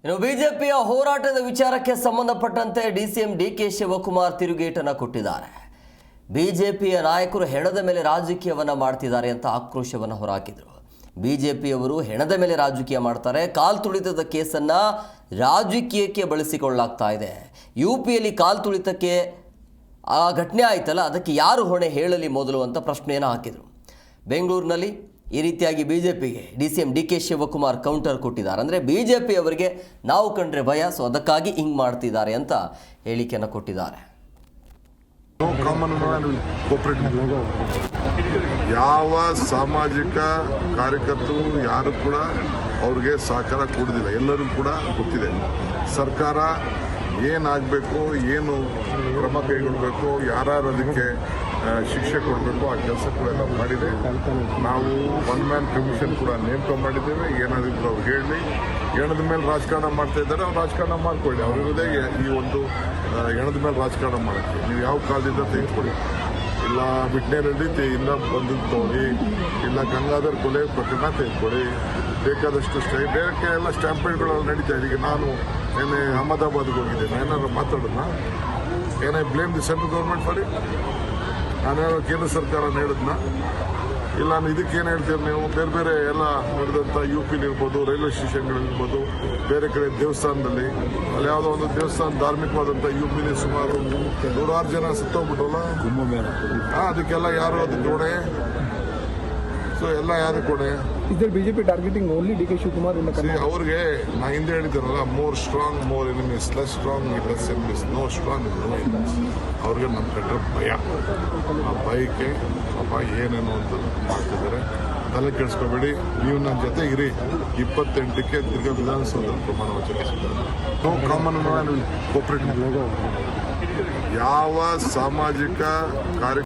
ಇನ್ನು ಬಿಜೆಪಿಯ ಹೋರಾಟದ ವಿಚಾರಕ್ಕೆ ಸಂಬಂಧಪಟ್ಟಂತೆ ಡಿಸಿಎಂ ಡಿಕೆ ಶಿವಕುಮಾರ್ ತಿರುಗೇಟನ್ನು ಕೊಟ್ಟಿದ್ದಾರೆ. ಬಿಜೆಪಿಯ ನಾಯಕರು ಹೆಣದ ಮೇಲೆ ರಾಜಕೀಯವನ್ನು ಮಾಡ್ತಿದ್ದಾರೆ ಅಂತ ಆಕ್ರೋಶವನ್ನು ಹೊರಹಾಕಿದರು. ಬಿಜೆಪಿಯವರು ಹೆಣದ ಮೇಲೆ ರಾಜಕೀಯ ಮಾಡ್ತಾರೆ, ಕಾಲ್ ತುಳಿತದ ಕೇಸನ್ನು ರಾಜಕೀಯಕ್ಕೆ ಬಳಸಿಕೊಳ್ಳಲಾಗ್ತಾ ಇದೆ. ಯುಪಿಯಲ್ಲಿ ಕಾಲ್ ತುಳಿತಕ್ಕೆ ಆ ಘಟನೆ ಆಯ್ತಲ್ಲ, ಅದಕ್ಕೆ ಯಾರು ಹೊಣೆ ಹೇಳಲಿ ಮೊದಲು ಅಂತ ಪ್ರಶ್ನೆಯನ್ನು ಹಾಕಿದರು. ಬೆಂಗಳೂರಿನಲ್ಲಿ ಈ ರೀತಿಯಾಗಿ ಬಿಜೆಪಿಗೆ ಡಿಸಿಎಂ ಡಿಕೆ ಶಿವಕುಮಾರ್ ಕೌಂಟರ್ ಕೊಟ್ಟಿದ್ದಾರೆ. ಅಂದರೆ ಬಿಜೆಪಿ ಅವರಿಗೆ ನಾವು ಕಂಡ್ರೆ ಭಯ, ಸೊ ಅದಕ್ಕಾಗಿ ಹಿಂಗೆ ಮಾಡ್ತಿದ್ದಾರೆ ಅಂತ ಹೇಳಿಕೆಯನ್ನು ಕೊಟ್ಟಿದ್ದಾರೆ. ಯಾವ ಸಾಮಾಜಿಕ ಕಾರ್ಯಕರ್ತರು ಯಾರು ಕೂಡ ಅವ್ರಿಗೆ ಸಹಕಾರ ಕೊಡೋದಿಲ್ಲ. ಎಲ್ಲರಿಗೂ ಕೂಡ ಗೊತ್ತಿದೆ ಸರ್ಕಾರ ಏನಾಗಬೇಕು, ಏನು ಕ್ರಮ ಕೈಗೊಳ್ಳಬೇಕು, ಯಾರು ಅದಕ್ಕೆ ಶಿಕ್ಷೆ ಕೊಡಬೇಕು, ಆ ಕೆಲಸ ಕೂಡ ಎಲ್ಲ ಮಾಡಿದೆ. ನಾವು ಒನ್ ಮ್ಯಾನ್ ಕಮಿಷನ್ ಕೂಡ ನೇಮಕ ಮಾಡಿದ್ದೇವೆ. ಏನಾದ್ರು ಅವ್ರು ಹೇಳಿ ಹೆಣದ ಮೇಲೆ ರಾಜಕಾರಣ ಮಾಡ್ತಾ ಇದ್ದಾರೆ, ಅವ್ರು ರಾಜಕಾರಣ ಮಾಡ್ಕೊಳ್ಳಿ. ಅವರಿರೋದೇ ಈ ಒಂದು ಹೆಣದ ಮೇಲೆ ರಾಜಕಾರಣ ಮಾಡೋಕ್ಕೆ. ನೀವು ಯಾವ ಕಾಲದಿಂದ ತೆಗೆದುಕೊಳ್ಳಿ, ಇಲ್ಲ ಬಿಟ್ನೆ ರೆಡ್ಡಿ ಇಲ್ಲ ಬಂದದ್ದು ತಗೊಳ್ಳಿ, ಇಲ್ಲ ಗಂಗಾಧರ್ ಕೊಲೆ ಪ್ರಕರಣ ತೆಗೆದುಕೊಳ್ಳಿ, ಬೇಕಾದಷ್ಟು ಬೇರೆ ಎಲ್ಲ ಸ್ಟ್ಯಾಂಪೇಡ್ಗಳೆಲ್ಲ ನಡೀತಾ ಇದೆ. ಈಗ ನಾನು ಏನೇ ಅಹಮದಾಬಾದ್ಗೆ ಹೋಗಿದ್ದೇನೆ, ಏನಾದ್ರು ಮಾತಾಡೋಣ, ಏನೇ blame the central government for it? ನಾನೇನೋ ಕೇಂದ್ರ ಸರ್ಕಾರ ಹೇಳಿದ್ನ ಇಲ್ಲ, ನಾನು ಇದಕ್ಕೇನು ಹೇಳ್ತೀರಿ ನೀವು? ಬೇರೆ ಬೇರೆ ಎಲ್ಲ ನಡೆದಂಥ ಯುಪಿಲಿರ್ಬೋದು, ರೈಲ್ವೆ ಸ್ಟೇಷನ್ಗಳಿರ್ಬೋದು, ಬೇರೆ ಕಡೆ ದೇವಸ್ಥಾನದಲ್ಲಿ, ಅಲ್ಲಿ ಯಾವುದೋ ಒಂದು ದೇವಸ್ಥಾನ ಧಾರ್ಮಿಕವಾದಂಥ ಯುಪಿಲಿ ಸುಮಾರು 100 ಜನ ಸತ್ತೋಗ್ಬಿಟ್ಟಲ್ಲ, ಅದಕ್ಕೆಲ್ಲ ಯಾರು ಅದಕ್ಕೆ ಹೊಣೆ? ಸೊ ಎಲ್ಲ ಯಾರು ಕೊಡೆ? BJP targeting only DK Shivakumar. ಅವ್ರಿಗೆ ನಾ ಹಿಂದೆ ಹೇಳಿದ್ದೀರಲ್ಲ, more strong more enemies, less strong less enemies, no strong no enemies. ಅವ್ರಿಗೆ ನಮ್ಮ ಕಂಡ್ರೆ ಭಯ. ಆ ಭಯಕ್ಕೆ ಪಾಪ ಏನೇನೋ ಅಂತ ಮಾಡ್ತಿದ್ದಾರೆ. ತಲೆ ಕೆಡಿಸ್ಕೋಬೇಡಿ, ನೀವು ನನ್ನ ಜೊತೆ ಇರಿ. 28ಕ್ಕೆ ತಿರ್ಗಾ ವಿಧಾನಸೌಧದಲ್ಲಿ ಪ್ರಮಾಣ ವಚನ ನೋ ಕಾಮನ್ ಮ್ಯಾನ್ ಕೋಪರೇಟ್. ಯಾವ ಸಾಮಾಜಿಕ ಕಾರ್ಯ